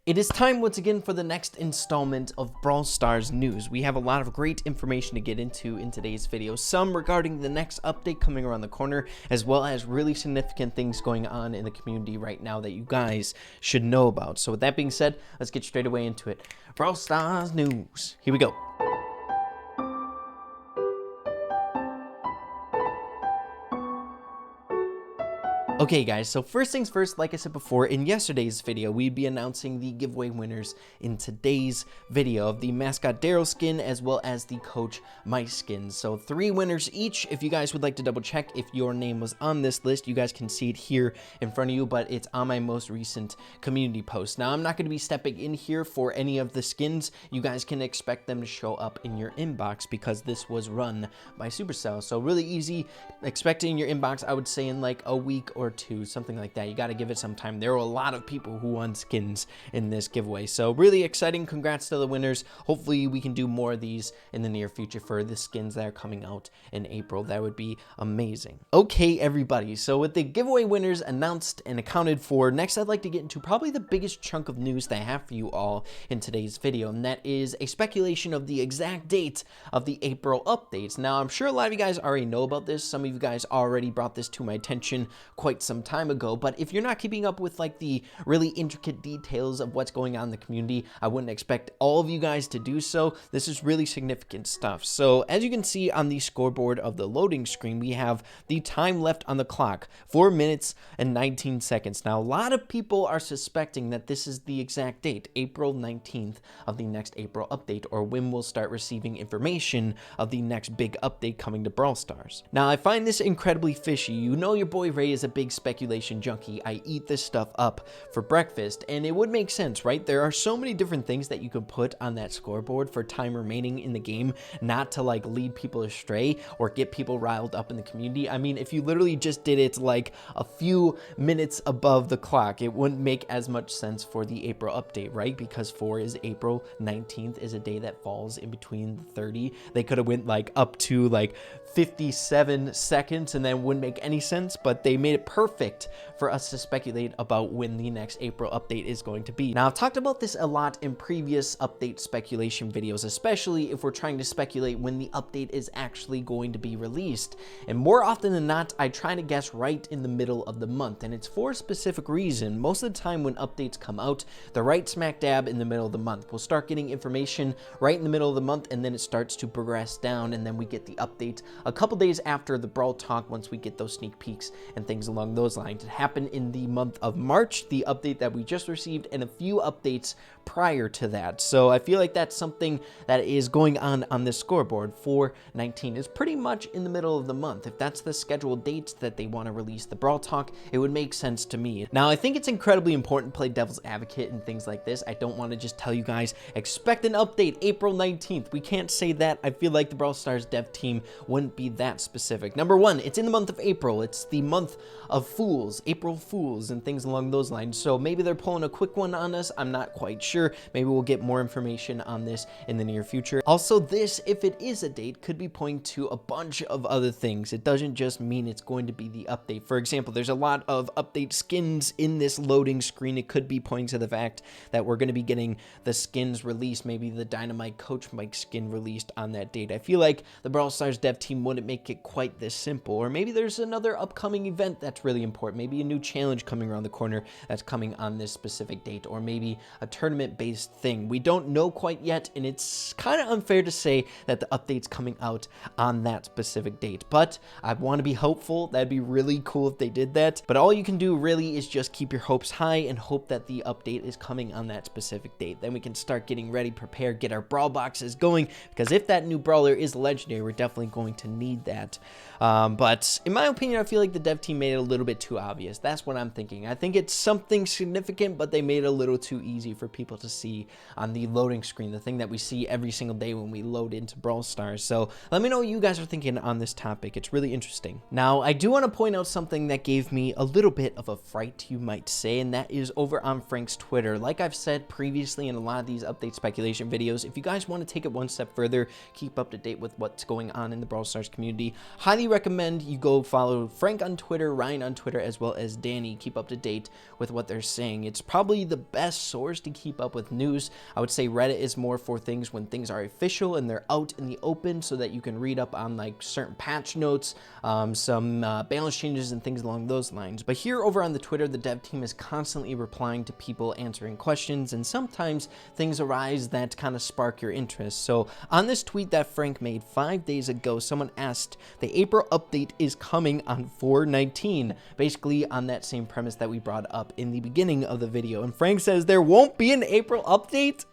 It is time once again for the next installment of Brawl Stars news. We have a lot of great information to get into in today's video, some regarding the next update coming around the corner, as well as really significant things going on in the community right now that you guys should know about. So with that being said, let's get straight away into it. Brawl Stars news. Here we go. Okay guys, so first things first, like I said before, in yesterday's video, we'd be announcing the giveaway winners in today's video of the mascot Daryl skin as well as the coach Mike skins. So 3 winners each. If you guys would like to double check if your name was on this list, you guys can see it here in front of you, but it's on my most recent community post. Now, I'm not going to be stepping in here for any of the skins. You guys can expect them to show up in your inbox because this was run by Supercell. So really easy. Expect it in your inbox, I would say in like a week or 2, something like that. You got to give it some time. There were a lot of people who won skins in this giveaway, so really exciting. Congrats to the winners. Hopefully we can do more of these in the near future for the skins that are coming out in April. That would be amazing. Okay everybody, so with the giveaway winners announced and accounted for, next I'd like to get into probably the biggest chunk of news that I have for you all in today's video, and that is a speculation of the exact date of the April updates. Now, I'm sure a lot of you guys already know about this. Some of you guys already brought this to my attention quite some time ago, but if you're not keeping up with like the really intricate details of what's going on in the community, I wouldn't expect all of you guys to do so. This is really significant stuff. So as you can see on the scoreboard of the loading screen, we have the time left on the clock, 4 minutes and 19 seconds. Now, a lot of people are suspecting that this is the exact date, April 19th of the next April update, or when we'll start receiving information of the next big update coming to Brawl Stars. Now, I find this incredibly fishy. You know your boy Ray is a big speculation junkie. I eat this stuff up for breakfast, and it would make sense, right? There are so many different things that you can put on that scoreboard for time remaining in the game, not to like lead people astray or get people riled up in the community. I mean, if you literally just did it like a few minutes above the clock, it wouldn't make as much sense for the April update, right? Because 4 is April 19th is a day that falls in between the 30. They could have went like up to like 57 seconds and then wouldn't make any sense, but they made it perfect for us to speculate about when the next April update is going to be. Now, I've talked about this a lot in previous update speculation videos, especially if we're trying to speculate when the update is actually going to be released. And more often than not, I try to guess right in the middle of the month, and it's for a specific reason. Most of the time when updates come out, they're right smack dab in the middle of the month. We'll start getting information right in the middle of the month, and then it starts to progress down, and then we get the update a couple days after the Brawl talk once we get those sneak peeks and things along those lines. It happened in the month of March, the update that we just received, and a few updates prior to that. So I feel like that's something that is going on this scoreboard. 4/19 is pretty much in the middle of the month. If that's the scheduled dates that they want to release the Brawl talk, it would make sense to me. Now, I think it's incredibly important to play devil's advocate and things like this. I don't want to just tell you guys, expect an update April 19th. We can't say that. I feel like the Brawl Stars dev team wouldn't be that specific. Number one, it's in the month of April. It's the month of Fools, April Fools, and things along those lines. So maybe they're pulling a quick one on us. I'm not quite sure. Maybe we'll get more information on this in the near future. Also, this, if it is a date, could be pointing to a bunch of other things. It doesn't just mean it's going to be the update. For example, there's a lot of update skins in this loading screen. It could be pointing to the fact that we're going to be getting the skins released, maybe the Dynamite Coach Mike skin released on that date. I feel like the Brawl Stars dev team wouldn't make it quite this simple. Or maybe there's another upcoming event that's really important. Maybe a new challenge coming around the corner that's coming on this specific date, or maybe a tournament-based thing. We don't know quite yet, and it's kind of unfair to say that the update's coming out on that specific date, but I want to be hopeful. That'd be really cool if they did that, but all you can do really is just keep your hopes high and hope that the update is coming on that specific date. Then we can start getting ready, prepare, get our Brawl boxes going, because if that new Brawler is legendary, we're definitely going to need that. But in my opinion, I feel like the dev team made it a little bit too obvious. That's what I'm thinking. I think it's something significant, but they made it a little too easy for people to see on the loading screen, the thing that we see every single day when we load into Brawl Stars. So let me know what you guys are thinking on this topic. It's really interesting. Now, I do want to point out something that gave me a little bit of a fright, you might say, and that is over on Frank's Twitter. Like I've said previously in a lot of these update speculation videos, if you guys want to take it one step further, keep up to date with what's going on in the Brawl Stars community, highly recommend you go follow Frank on Twitter, Ryan Shine on Twitter as well as Danny keep up to date with what they're saying. It's probably the best source to keep up with news. I would say Reddit is more for things when things are official and they're out in the open so that you can read up on like certain patch notes, some balance changes and things along those lines. But here over on the Twitter, the dev team is constantly replying to people, answering questions, and sometimes things arise that kind of spark your interest. So on this tweet that Frank made 5 days ago, someone asked, the April update is coming on 4/19, basically on that same premise that we brought up in the beginning of the video. And Frank says there won't be an April update?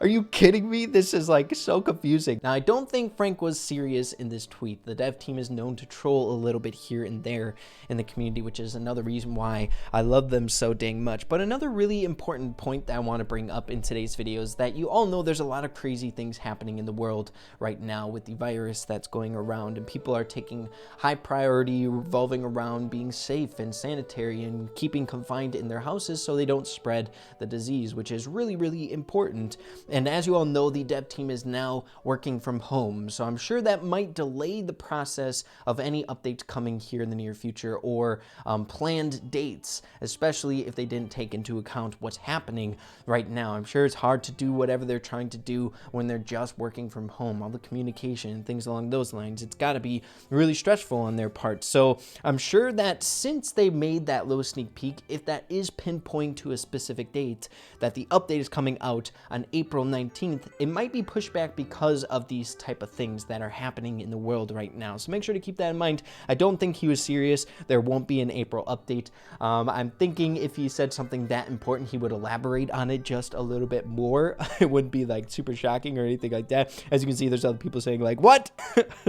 Are you kidding me? This is like so confusing. Now, I don't think Frank was serious in this tweet. The dev team is known to troll a little bit here and there in the community, which is another reason why I love them so dang much. But another really important point that I want to bring up in today's video is that you all know there's a lot of crazy things happening in the world right now with the virus that's going around, and people are taking high priority revolving around being safe and sanitary and keeping confined in their houses so they don't spread the disease, which is really, really important. And as you all know, the dev team is now working from home, so I'm sure that might delay the process of any updates coming here in the near future or planned dates, especially if they didn't take into account what's happening right now. I'm sure it's hard to do whatever they're trying to do when they're just working from home, all the communication and things along those lines. It's got to be really stressful on their part. So I'm sure that since they made that little sneak peek, if that is pinpointing to a specific date, that the update is coming out on April 19th, it might be pushed back because of these type of things that are happening in the world right now. So make sure to keep that in mind. I don't think he was serious. There won't be an April update. I'm thinking if he said something that important, he would elaborate on it just a little bit more. It wouldn't be like super shocking or anything like that. As you can see, there's other people saying like, what?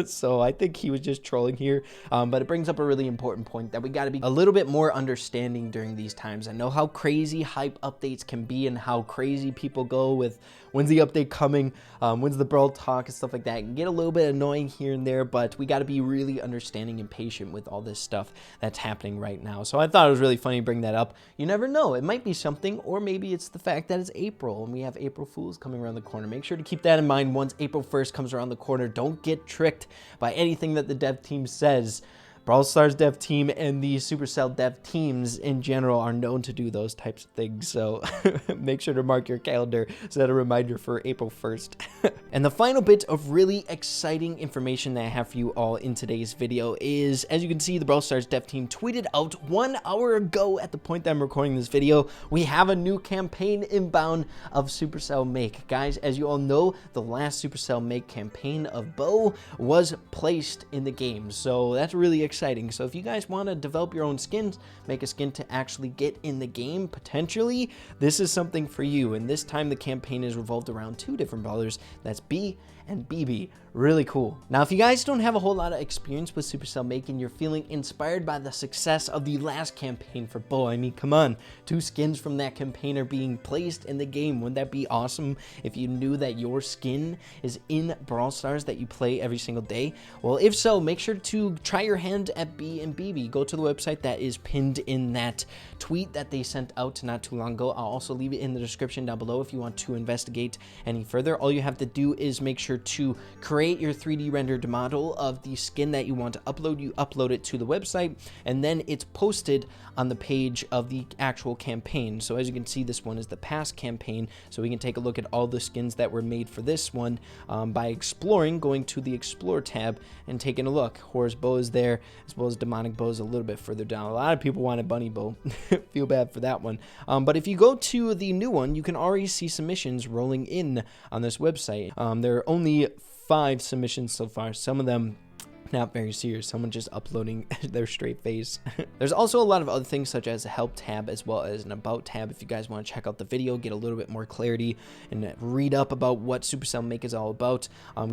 So I think he was just trolling here. But it brings up a really important point that we got to be a little bit more understanding during these times. I know how crazy hype updates can be and how crazy people go with when's the update coming, when's the Brawl talk and stuff like that. It can get a little bit annoying here and there, but we got to be really understanding and patient with all this stuff that's happening right now. So I thought it was really funny to bring that up. You never know, it might be something, or maybe it's the fact that it's April and we have April Fools coming around the corner. Make sure to keep that in mind once April 1st comes around the corner. Don't get tricked by anything that the dev team says. Brawl Stars dev team and the Supercell dev teams in general are known to do those types of things, so make sure to mark your calendar, set a reminder for April 1st. And the final bit of really exciting information that I have for you all in today's video is, as you can see, the Brawl Stars dev team tweeted out 1 hour ago at the point that I'm recording this video, we have a new campaign inbound of Supercell Make. Guys, as you all know, the last Supercell Make campaign of Bo was placed in the game, so that's really exciting. So if you guys want to develop your own skins, make a skin to actually get in the game potentially, this is something for you. And this time the campaign is revolved around 2 different brawlers. That's B and BB. Really cool. Now, if you guys don't have a whole lot of experience with Supercell Make and you're feeling inspired by the success of the last campaign for Bo, I mean, come on, 2 skins from that campaign are being placed in the game. Wouldn't that be awesome if you knew that your skin is in Brawl Stars that you play every single day? Well, if so, make sure to try your hand at B and BB. Go to the website that is pinned in that tweet that they sent out not too long ago. I'll also leave it in the description down below if you want to investigate any further. All you have to do is make sure to create your 3D rendered model of the skin that you want to upload. You upload it to the website, and then it's posted on the page of the actual campaign. So as you can see, this one is the past campaign, so we can take a look at all the skins that were made for this one by exploring, going to the Explore tab and taking a look. Horus Bow is there, as well as Demonic Bow is a little bit further down. A lot of people wanted Bunny Bow. Feel bad for that one. But if you go to the new one, you can already see submissions rolling in on this website. There are only 5 submissions so far. Some of them not very serious, someone just uploading their straight face. There's also a lot of other things such as a help tab as well as an about tab if you guys want to check out the video, get a little bit more clarity and read up about what Supercell Make is all about,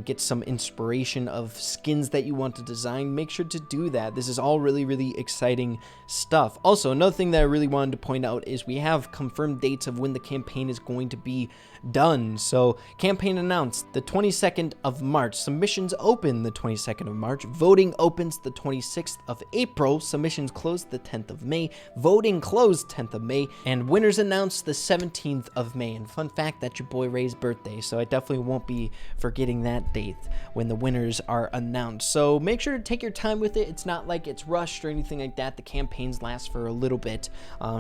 get some inspiration of skins that you want to design. Make sure to do that. This is all really, really exciting stuff. Also, another thing that I really wanted to point out is we have confirmed dates of when the campaign is going to be done. So campaign announced the 22nd of March, submissions open the 22nd of March, March. Voting opens the 26th of April. Submissions closed the 10th of May. Voting closed 10th of May. And winners announced the 17th of May. And fun fact, that's your boy Ray's birthday, so I definitely won't be forgetting that date when the winners are announced. So make sure to take your time with it. It's not like it's rushed or anything like that. The campaigns last for a little bit.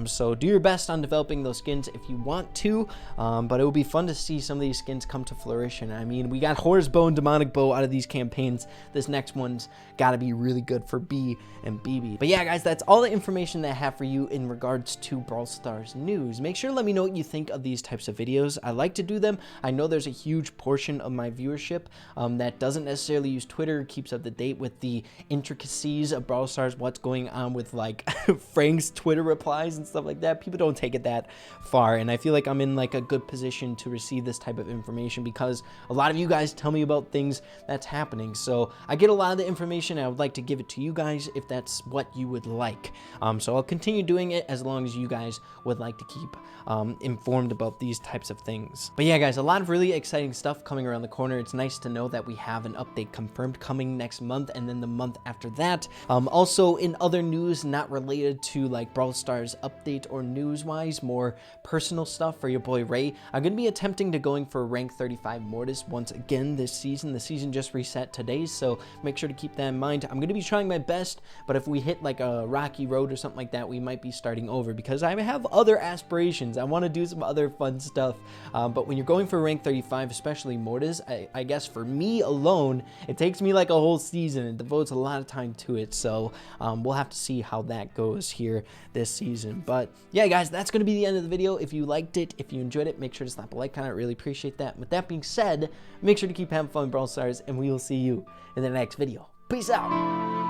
So do your best on developing those skins if you want to. But it will be fun to see some of these skins come to fruition. I mean, we got Horus Bow and Demonic Bow out of these campaigns. This next one's got to be really good for B and BB. But yeah, guys, that's all the information that I have for you in regards to Brawl Stars news. Make sure to let me know what you think of these types of videos. I like to do them. I know there's a huge portion of my viewership that doesn't necessarily use Twitter, keeps up to date with the intricacies of Brawl Stars, what's going on with like Frank's Twitter replies and stuff like that. People don't take it that far, and I feel like I'm in like a good position to receive this type of information because a lot of you guys tell me about things that's happening. So I get a lot of the information, and I would like to give it to you guys if that's what you would like. So I'll continue doing it as long as you guys would like to keep informed about these types of things. But yeah, guys, a lot of really exciting stuff coming around the corner. It's nice to know that we have an update confirmed coming next month and then the month after that. Also, in other news not related to like Brawl Stars update or news wise, more personal stuff for your boy Ray, I'm going to be attempting to going for rank 35 Mortis once again this season. The season just reset today, so make sure to keep that in mind. I'm going to be trying my best, but if we hit like a rocky road or something like that, we might be starting over because I have other aspirations. I want to do some other fun stuff, but when you're going for rank 35, especially Mortis, I guess for me alone, it takes me like a whole season and devotes a lot of time to it, so we'll have to see how that goes here this season. But yeah, guys, that's going to be the end of the video. If you liked it, if you enjoyed it, make sure to slap a like on it. I really appreciate that. With that being said, make sure to keep having fun, Brawl Stars, and we will see you in the next video. Peace out.